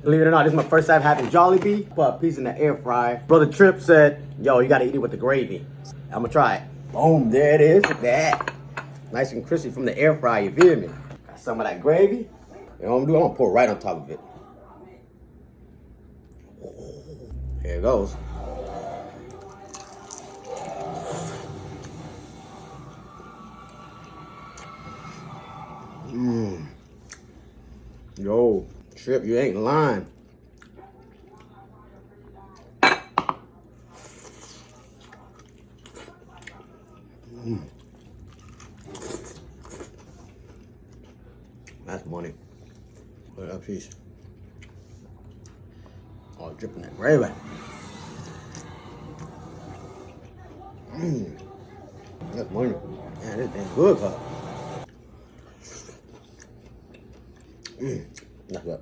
Believe it or not, this is my first time having Jollibee. Put a piece in the air fryer. Brother Trip said, yo, you gotta eat it with the gravy. I'm gonna try it. Boom, there it is. Look at that. Nice and crispy from the air fryer, you feel me? Got some of that gravy. You know what I'm gonna do? I'm gonna pour it right on top of it. Here it goes. Yo, Trip, you ain't lying. That's money. Look at that piece. Oh, dripping that gravy. That's money. Man, this thing good, huh? That's good.